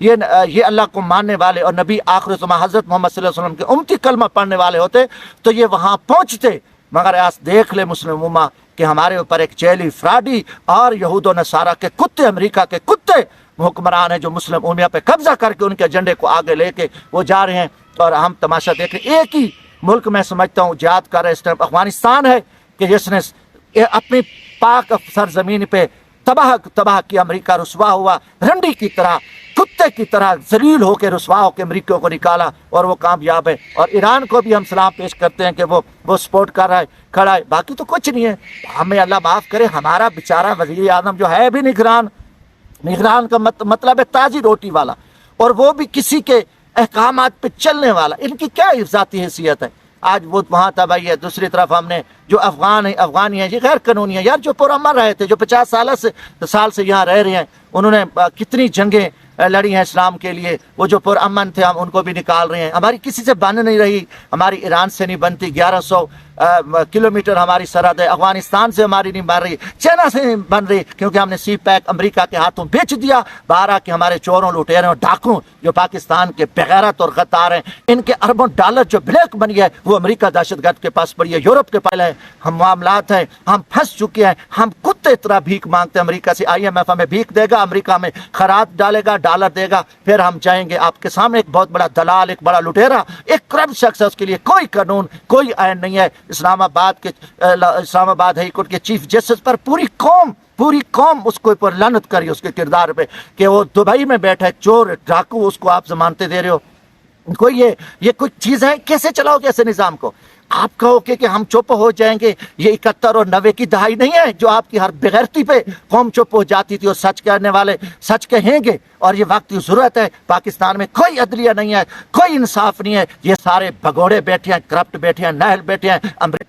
یہ اللہ کو ماننے والے اور نبی آخر زمان حضرت محمد صلی اللہ علیہ وسلم کے امتی کلمہ پڑھنے والے ہوتے تو یہ وہاں پہنچتے، مگر آج دیکھ لے مسلم امہ کہ ہمارے اوپر ایک جیلی فراڈی اور یہود و نصارہ کے کتے، امریکہ کے کتے حکمران ہیں جو مسلم امیہ پہ قبضہ کر کے ان کے ایجنڈے کو آگے لے کے وہ جا رہے ہیں، اور ہم تماشا دیکھ رہے ہیں۔ ایک ہی ملک میں سمجھتا ہوں جہاد کر رہے اس ٹائم افغانستان ہے کہ جس نے اپنی پاک سرزمین پہ تباہ کی، امریکہ رسوا ہوا، رنڈی کی طرح، کتے کی طرح ذلیل ہو کے رسوا ہو کے امریکہ کو نکالا، اور وہ کامیاب ہے۔ اور ایران کو بھی ہم سلام پیش کرتے ہیں کہ وہ سپورٹ کر رہا ہے، کھڑا ہے، باقی تو کچھ نہیں ہے۔ ہمیں اللہ معاف کرے، ہمارا بیچارہ وزیر اعظم جو ہے بھی نگران کا مطلب ہے تازی روٹی والا، اور وہ بھی کسی کے احکامات پہ چلنے والا، ان کی کیا ذاتی حیثیت ہے؟ آج وہ وہاں تباہی ہے، دوسری طرف ہم نے جو افغانی ہیں یہ غیر قانونی ہیں یار، جو پرامن رہے تھے، جو 50 سال سے یہاں رہ رہے ہیں، انہوں نے کتنی جنگیں لڑی ہیں اسلام کے لیے، وہ جو پرامن تھے ہم ان کو بھی نکال رہے ہیں۔ ہماری کسی سے بن نہیں رہی، ہماری ایران سے نہیں بنتی، 1100 کلومیٹر ہماری سرحد ہے، افغانستان سے ہماری نہیں بن رہی، چائنا سے نہیں بن رہی، کیونکہ ہم نے سی پیک امریکہ کے ہاتھوں بیچ دیا۔ 12 کے ہمارے چوروں، لٹیروں اور ڈاکوں جو پاکستان کے بغیرت اور غدار ہیں، ان کے اربوں ڈالر جو بلیک منی ہے وہ امریکہ دہشت گرد کے پاس پڑی ہے، یورپ کے پہلے ہے، ہم معاملات ہیں، ہم پھنس چکے ہیں، ہم کتے طرح بھیک مانگتے ہیں امریکہ سے۔ IMF ہمیں بھیک دے گا، امریکہ ہمیں خراج ڈالے گا، ڈالر دے گا، پھر ہم جائیں گے آپ کے سامنے ایک بہت بڑا دلال، ایک بڑا لٹیرا، ایک کرپٹ شخص ہے، اس کے لیے کوئی قانون، کوئی آئین نہیں ہے۔ اسلام آباد ہائی کورٹ کے چیف جسٹس پر پوری قوم اس کو پر لعنت کری اس کے کردار پہ کہ وہ دبئی میں بیٹھا ہے، چور ڈاکو، اس کو آپ ضمانتیں دے رہے ہو۔ یہ کوئی چیز ہے؟ کیسے چلاؤ گے ایسے نظام کو؟ آپ کہو کہ ہم چپ ہو جائیں گے، یہ 71 اور 90 کی دہائی نہیں ہے جو آپ کی ہر بغیرتی پہ قوم چپ ہو جاتی تھی، اور سچ کہنے والے سچ کہیں گے، اور یہ وقت کی ضرورت ہے۔ پاکستان میں کوئی عدلیہ نہیں ہے، کوئی انصاف نہیں ہے، یہ سارے بھگوڑے بیٹھے ہیں، کرپٹ بیٹھے ہیں، نااہل بیٹھے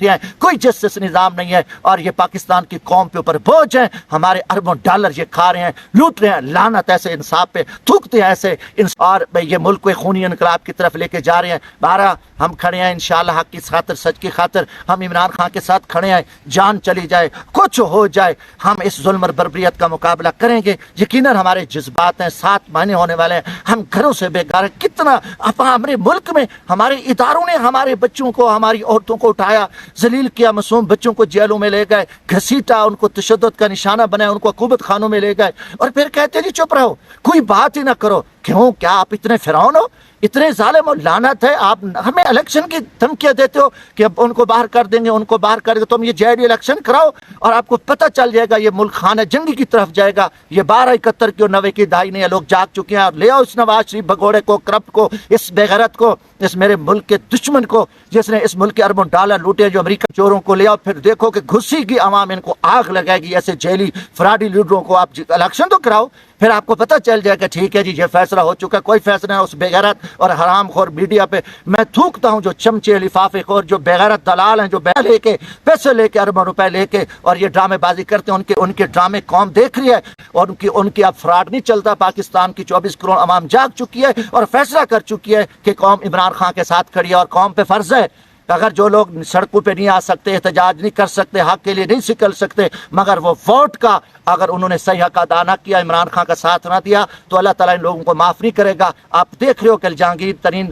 ہیں، کوئی جسٹس نظام نہیں ہے، اور یہ پاکستان کی قوم کے اوپر بوجھ ہیں، ہمارے اربوں ڈالر یہ کھا رہے ہیں، لوٹ رہے ہیں، لعنت ایسے انصاف پہ تھوکتے ہیں ایسے، اور یہ ملک کو خونی انقلاب کی طرف لے کے جا رہے ہیں۔ بارہ ہم کھڑے ہیں انشاءاللہ حق کی خاطر، سچ کی خاطر، ہم عمران خان کے ساتھ کھڑے ہیں، جان چلی جائے، کچھ ہو جائے، ہم اس ظلم اور بربریت کا مقابلہ کریں گے۔ یقیناً ہمارے جذبات ہیں، 7 مہینے ہونے والے ہیں، ہم گھروں سے بیگار ہیں، کتنا ہمارے ملک میں ہمارے اداروں نے ہمارے بچوں کو، ہماری عورتوں کو اٹھایا، ذلیل کیا، معصوم بچوں کو جیلوں میں لے گئے، گھسیٹا، ان کو تشدد کا نشانہ بنایا، ان کو عقوبت خانوں میں لے گئے، اور پھر کہتے جی چپ رہو، کوئی بات ہی نہ کرو۔ کیوں؟ کیا آپ اتنے فرعون ہو، اتنے ظالم ہو؟ لعنت ہے، آپ ہمیں الیکشن کی دھمکیاں دیتے ہو کہ اب ان کو باہر کر دیں گے، ان کو باہر کر دیں گے، تم یہ جیڈی الیکشن کراؤ اور آپ کو پتہ چل جائے گا یہ ملک خانہ جنگی کی طرف جائے گا۔ یہ 12 71 کی اور 90 کی دہائی نہیں ہے، لوگ جاگ چکے ہیں۔ اور لے آؤ اس نواز شریف بھگوڑے کو، کرپٹ کو، اس بے غیرت کو، اس میرے ملک کے دشمن کو، جس نے اس ملک کے اربوں ڈالر لوٹے جو امریکہ چوروں کو، لے آؤ، پھر دیکھو کہ گھسی کی عوام ان کو آگ لگائے گی، ایسے جیلی فراڈی لیڈروں کو۔ آپ الیکشن تو کراؤ، پھر آپ کو پتہ چل جائے گا ٹھیک ہے جی یہ فیصلہ ہو چکا ہے۔ کوئی فیصلہ ہے اس بے غیرت اور حرام خور میڈیا پہ میں تھوکتا ہوں، جو چمچے لفافے خور، جو بے غیرت دلال ہیں، جو لے کے پیسے لے کے اربوں روپے لے کے اور یہ ڈرامے بازی کرتے ہیں، ان کے ڈرامے قوم دیکھ رہی ہے، اور ان کی اب فراڈ نہیں چلتا۔ پاکستان کی 24 کروڑ عوام جاگ چکی ہے اور فیصلہ کر چکی ہے کہ قوم عمران خان کے ساتھ کھڑی ہے، اور قوم پہ فرض ہے اگر جو لوگ سڑکوں پہ نہیں آ سکتے، احتجاج نہیں کر سکتے، حق کے لیے نہیں نکل سکتے، مگر وہ ووٹ کا اگر انہوں نے صحیح حق ادا نہ کیا، عمران خان کا ساتھ نہ دیا، تو اللہ تعالیٰ ان لوگوں کو معاف نہیں کرے گا۔ آپ دیکھ رہے ہو کہ جہانگیر ترین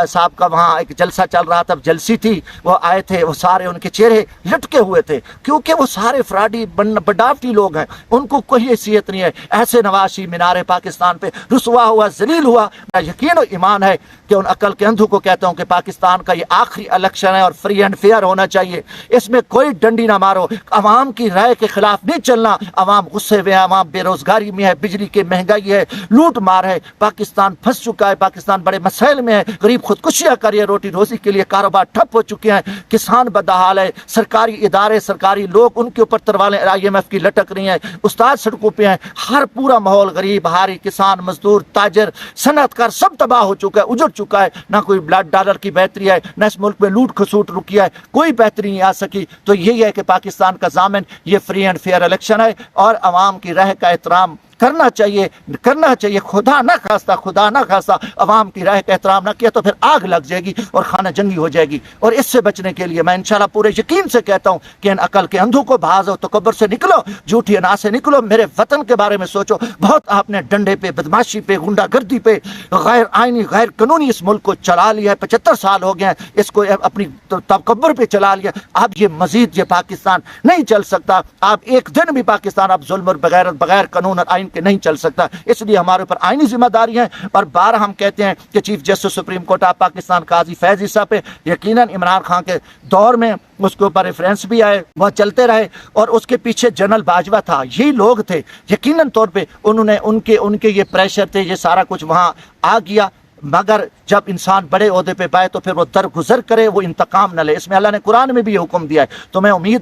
صاحب کا وہاں ایک جلسہ چل رہا تھا، جلسی تھی، وہ آئے تھے، وہ سارے ان کے چہرے لٹکے ہوئے تھے، کیونکہ وہ سارے فراڈی بڈاوٹی لوگ ہیں، ان کو کوئی حیثیت نہیں ہے۔ ایسے نواز شریف مینار پاکستان پہ رسوا ہوا، ذلیل ہوا۔ میں یقین و ایمان ہے کہ ان عقل کے اندھوں کو کہتا ہوں کہ پاکستان کا یہ آخری الیکشن ہے اور فری اینڈ فیئر ہونا چاہیے، اس میں کوئی ڈنڈی نہ مارو، عوام کی رائے کے خلاف نہیں چلنا۔ عوام غصے میں ہے، عوام بے روزگاری میں ہے، بجلی کی مہنگائی ہے، لوٹ مار ہے، پاکستان پھنس چکا ہے، پاکستان بڑے مسائل میں ہے، غریب خودکشیاں کر رہی ہے روٹی روزی کے لیے، کاروبار ٹھپ ہو چکے ہیں، کسان بدحال ہے، سرکاری ادارے، سرکاری لوگ ان کے اوپر تروالیں IMF کی لٹک رہی ہیں، استاد سڑکوں پہ ہیں، ہر پورا ماحول غریب ہاری، کسان، مزدور، تاجر، صنعت کار سب تباہ ہو چکا ہے، اجڑ چکا ہے، نہ کوئی ڈالر کی بہتری ہے، نہ اس ملک میں لوٹ کھسوٹ رکی ہے، کوئی بہتری نہیں آ سکی۔ تو یہی ہے کہ پاکستان کا ضامن یہ فری اینڈ فیئر الیکشن ہے، اور عوام کی رائے کا احترام کرنا چاہیے خدا نہ خواستہ عوام کی رائے کا احترام نہ کیا تو پھر آگ لگ جائے گی اور خانہ جنگی ہو جائے گی. اور اس سے بچنے کے لیے میں انشاءاللہ پورے یقین سے کہتا ہوں کہ ان عقل کے اندھوں کو بھازو، تکبر سے نکلو، جھوٹی انا سے نکلو، میرے وطن کے بارے میں سوچو. بہت آپ نے ڈنڈے پہ، بدماشی پہ، غنڈہ گردی پہ، غیر آئینی غیر قانونی اس ملک کو چلا لیا ہے. 75 سال ہو گئے ہیں اس کو اپنی تکبر پہ چلا لیا. اب یہ مزید یہ پاکستان نہیں چل سکتا. آپ ایک دن بھی پاکستان اب ظلم اور بغیر قانون اور آئین کے نہیں چل سکتا. اس لیے ہمارے اوپر آئینی ذمہ داری ہیں. اور بار ہم کہتے ہیں کہ chief justice supreme court of Pakistan قاضی فیض عیسیٰ پہ یقیناً عمران خان کے دور میں اس کے اوپر ریفرنس بھی آئے، وہ چلتے رہے. اور اس کے پیچھے جنرل باجوہ تھا، یہی لوگ تھے. یقیناً طور پہ انہوں نے ان کے یہ پریشر تھے، یہ سارا کچھ وہاں آ گیا. مگر جب انسان بڑے عہدے پہ پائے تو پھر وہ درگزر کرے، وہ انتقام نہ لے. اس میں اللہ نے قرآن میں بھی یہ حکم دیا ہے. تو میں امید